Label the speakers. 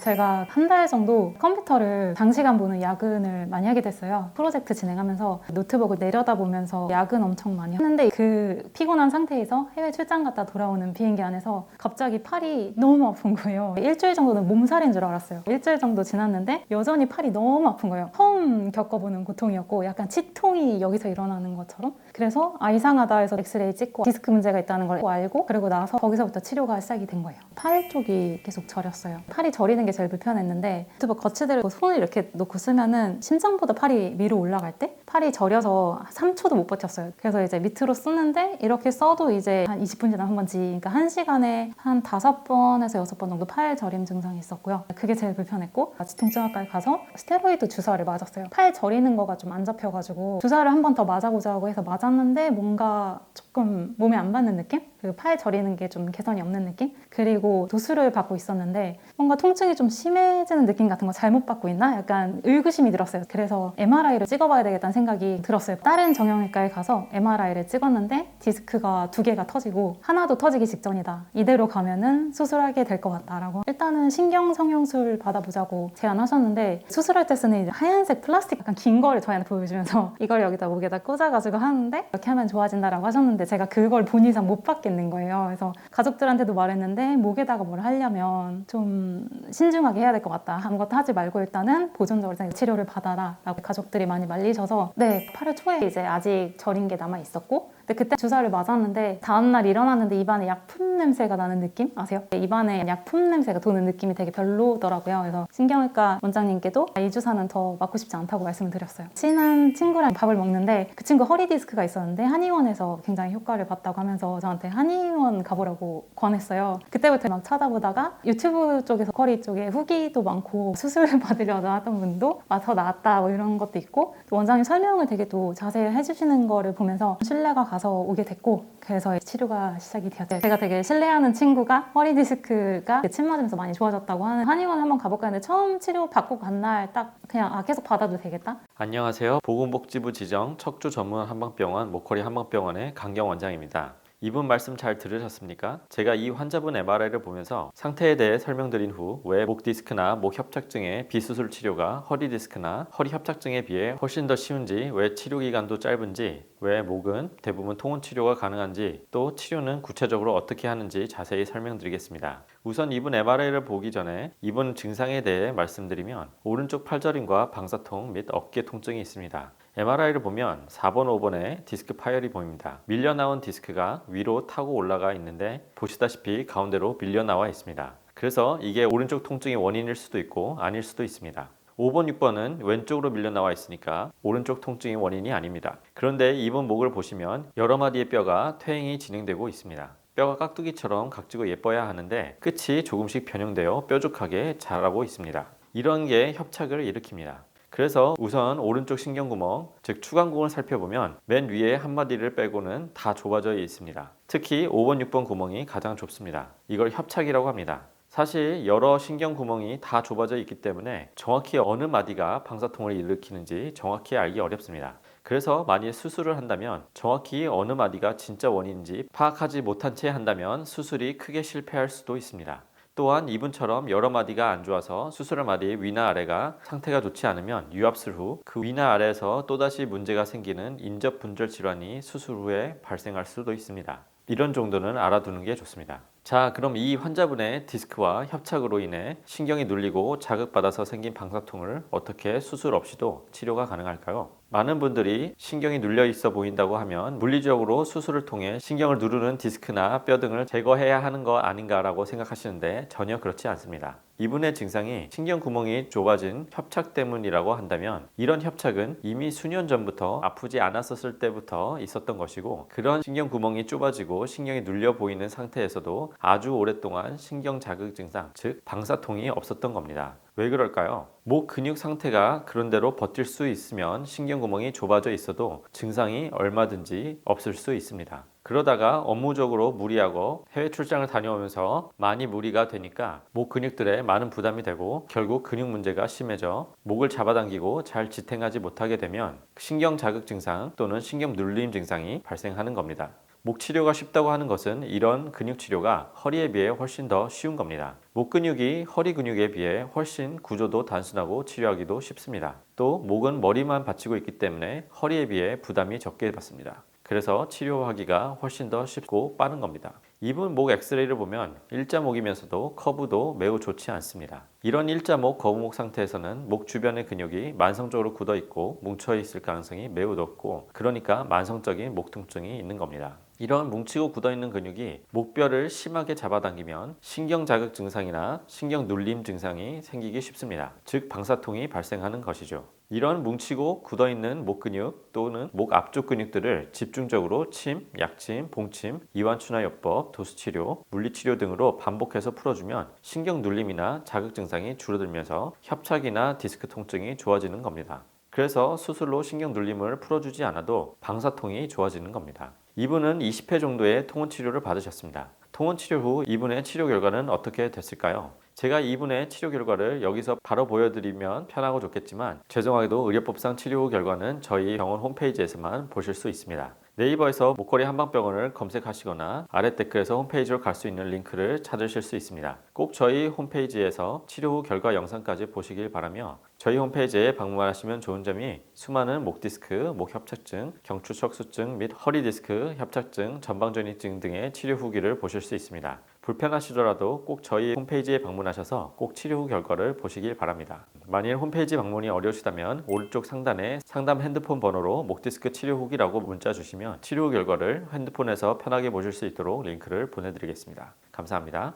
Speaker 1: 제가 한 달 정도 컴퓨터를 장시간 보는 야근을 많이 하게 됐어요. 프로젝트 진행하면서 노트북을 내려다보면서 야근 엄청 많이 하는데 그 피곤한 상태에서 해외 출장 갔다 돌아오는 비행기 안에서 갑자기 팔이 너무 아픈 거예요. 일주일 정도는 몸살인 줄 알았어요. 일주일 정도 지났는데 여전히 팔이 너무 아픈 거예요. 처음 겪어보는 고통이었고 약간 치통이 여기서 일어나는 것처럼. 그래서 이상하다 해서 엑스레이 찍고 디스크 문제가 있다는 걸 알고 그리고 나서 거기서부터 치료가 시작이 된 거예요. 팔 쪽이 계속 저렸어요. 팔이 저리는 게 제일 불편했는데 노트북 거치대를 손을 이렇게 놓고 쓰면은 심장보다 팔이 위로 올라갈 때 팔이 저려서 3초도 못 버텼어요. 그래서 이제 밑으로 쓰는데 이렇게 써도 이제 한 20분 지나면 한 번지, 그러니까 1시간에 한 5번에서 6번 정도 팔 저림 증상이 있었고요. 그게 제일 불편했고 통증학과에 가서 스테로이드 주사를 맞았어요. 팔 저리는 거가 좀 안 잡혀가지고 주사를 한 번 더 맞아보자고 해서 맞았는데 뭔가 조금 몸에 안 받는 느낌? 그리고 팔 저리는 게 좀 개선이 없는 느낌? 그리고 도수를 받고 있었는데 뭔가 통증이 좀 심해지는 느낌 같은 거 잘못 받고 있나? 약간 의구심이 들었어요. 그래서 MRI를 찍어봐야 되겠다는 생각이 들었어요. 다른 정형외과에 가서 MRI를 찍었는데 디스크가 2개가 터지고 하나도 터지기 직전이다. 이대로 가면은 수술하게 될 것 같다라고 일단은 신경성형술 받아보자고 제안하셨는데 수술할 때 쓰는 하얀색 플라스틱 약간 긴 거를 저희한테 보여주면서 이걸 여기다 목에다 꽂아가지고 하는데 이렇게 하면 좋아진다라고 하셨는데 제가 그걸 본 이상 못 받겠는 거예요. 그래서 가족들한테도 말했는데 목에다가 뭘 하려면 좀 신중하게 해야 될 것 같다. 아무것도 하지 말고 일단은 보존적으로 치료를 받아라 라고 가족들이 많이 말리셔서 네, 8월 초에 이제 아직 저린 게 남아 있었고 근데 그때 주사를 맞았는데 다음날 일어났는데 입안에 약품 냄새가 나는 느낌 아세요? 입안에 약품 냄새가 도는 느낌이 되게 별로더라고요. 그래서 신경외과 원장님께도 이 주사는 더 맞고 싶지 않다고 말씀을 드렸어요. 친한 친구랑 밥을 먹는데 그 친구 허리 디스크가 있었는데 한의원에서 굉장히 효과를 봤다고 하면서 저한테 한의원 가보라고 권했어요. 그때부터 막 찾아보다가 유튜브 쪽에서 허리 쪽에 후기도 많고 수술 받으려고 하던 분도 와서 나았다 뭐 이런 것도 있고 또 원장님 설명을 되게 또 자세히 해주시는 거를 보면서 신뢰가 가서 오게 됐고 그래서 치료가 시작이 되었죠. 제가 되게 신뢰하는 친구가 허리 디스크가 침 맞으면서 많이 좋아졌다고 하는 한의원 한번 가볼까 했는데 처음 치료 받고 간 날 딱 그냥 계속 받아도 되겠다?
Speaker 2: 안녕하세요. 보건복지부 지정 척추 전문 한방병원 목걸이 한방병원의 강경 원장입니다. 이분 말씀 잘 들으셨습니까? 제가 이 환자분 MRI를 보면서 상태에 대해 설명드린 후 왜 목 디스크나 목 협착증의 비수술 치료가 허리 디스크나 허리 협착증에 비해 훨씬 더 쉬운지, 왜 치료 기간도 짧은지, 왜 목은 대부분 통원 치료가 가능한지, 또 치료는 구체적으로 어떻게 하는지 자세히 설명드리겠습니다. 우선 이분 MRI를 보기 전에 이분 증상에 대해 말씀드리면 오른쪽 팔저림과 방사통 및 어깨 통증이 있습니다. MRI를 보면 4번, 5번에 디스크 파열이 보입니다. 밀려나온 디스크가 위로 타고 올라가 있는데 보시다시피 가운데로 밀려나와 있습니다. 그래서 이게 오른쪽 통증의 원인일 수도 있고 아닐 수도 있습니다. 5번, 6번은 왼쪽으로 밀려나와 있으니까 오른쪽 통증의 원인이 아닙니다. 그런데 이분 목을 보시면 여러 마디의 뼈가 퇴행이 진행되고 있습니다. 뼈가 깍두기처럼 각지고 예뻐야 하는데 끝이 조금씩 변형되어 뾰족하게 자라고 있습니다. 이런 게 협착을 일으킵니다. 그래서 우선 오른쪽 신경구멍, 즉 추간구멍을 살펴보면 맨 위에 한 마디를 빼고는 다 좁아져 있습니다. 특히 5번, 6번 구멍이 가장 좁습니다. 이걸 협착이라고 합니다. 사실 여러 신경구멍이 다 좁아져 있기 때문에 정확히 어느 마디가 방사통을 일으키는지 정확히 알기 어렵습니다. 그래서 만일 수술을 한다면 정확히 어느 마디가 진짜 원인인지 파악하지 못한 채 한다면 수술이 크게 실패할 수도 있습니다. 또한 이분처럼 여러 마디가 안 좋아서 수술한 마디의 위나 아래가 상태가 좋지 않으면 유압술 후 그 위나 아래에서 또다시 문제가 생기는 인접분절 질환이 수술 후에 발생할 수도 있습니다. 이런 정도는 알아두는 게 좋습니다. 자, 그럼 이 환자분의 디스크와 협착으로 인해 신경이 눌리고 자극받아서 생긴 방사통을 어떻게 수술 없이도 치료가 가능할까요? 많은 분들이 신경이 눌려 있어 보인다고 하면 물리적으로 수술을 통해 신경을 누르는 디스크나 뼈 등을 제거해야 하는 거 아닌가라고 생각하시는데 전혀 그렇지 않습니다. 이분의 증상이 신경 구멍이 좁아진 협착 때문이라고 한다면 이런 협착은 이미 수년 전부터 아프지 않았었을 때부터 있었던 것이고 그런 신경 구멍이 좁아지고 신경이 눌려 보이는 상태에서도 아주 오랫동안 신경 자극 증상, 즉 방사통이 없었던 겁니다. 왜 그럴까요? 목 근육 상태가 그런대로 버틸 수 있으면 신경구멍이 좁아져 있어도 증상이 얼마든지 없을 수 있습니다. 그러다가 업무적으로 무리하고 해외 출장을 다녀오면서 많이 무리가 되니까 목 근육들에 많은 부담이 되고 결국 근육 문제가 심해져 목을 잡아당기고 잘 지탱하지 못하게 되면 신경 자극 증상 또는 신경 눌림 증상이 발생하는 겁니다. 목 치료가 쉽다고 하는 것은 이런 근육 치료가 허리에 비해 훨씬 더 쉬운 겁니다. 목 근육이 허리 근육에 비해 훨씬 구조도 단순하고 치료하기도 쉽습니다. 또 목은 머리만 받치고 있기 때문에 허리에 비해 부담이 적게 받습니다. 그래서 치료하기가 훨씬 더 쉽고 빠른 겁니다. 이분 목 엑스레이를 보면 일자목이면서도 커브도 매우 좋지 않습니다. 이런 일자목, 거북목 상태에서는 목 주변의 근육이 만성적으로 굳어 있고 뭉쳐 있을 가능성이 매우 높고, 그러니까 만성적인 목 통증이 있는 겁니다. 이런 뭉치고 굳어 있는 근육이 목뼈를 심하게 잡아당기면 신경 자극 증상이나 신경 눌림 증상이 생기기 쉽습니다. 즉 방사통이 발생하는 것이죠. 이런 뭉치고 굳어 있는 목 근육 또는 목 앞쪽 근육들을 집중적으로 침, 약침, 봉침, 이완춘하요법, 도수치료, 물리치료 등으로 반복해서 풀어주면 신경 눌림이나 자극 증상이 줄어들면서 협착이나 디스크 통증이 좋아지는 겁니다. 그래서 수술로 신경 눌림을 풀어주지 않아도 방사통이 좋아지는 겁니다. 이분은 20회 정도의 통원 치료를 받으셨습니다. 통원 치료 후 이분의 치료 결과는 어떻게 됐을까요? 제가 이분의 치료 결과를 여기서 바로 보여드리면 편하고 좋겠지만, 죄송하게도 의료법상 치료 후 결과는 저희 병원 홈페이지에서만 보실 수 있습니다. 네이버에서 목걸이 한방병원을 검색하시거나 아래 댓글에서 홈페이지로 갈 수 있는 링크를 찾으실 수 있습니다. 꼭 저희 홈페이지에서 치료 후 결과 영상까지 보시길 바라며, 저희 홈페이지에 방문하시면 좋은 점이 수많은 목 디스크, 목 협착증, 경추 척수증 및 허리 디스크, 협착증, 전방전이증 등의 치료 후기를 보실 수 있습니다. 불편하시더라도 꼭 저희 홈페이지에 방문하셔서 꼭 치료 후 결과를 보시길 바랍니다. 만일 홈페이지 방문이 어려우시다면 오른쪽 상단에 상담 핸드폰 번호로 목디스크 치료 후기라고 문자 주시면 치료 후 결과를 핸드폰에서 편하게 보실 수 있도록 링크를 보내드리겠습니다. 감사합니다.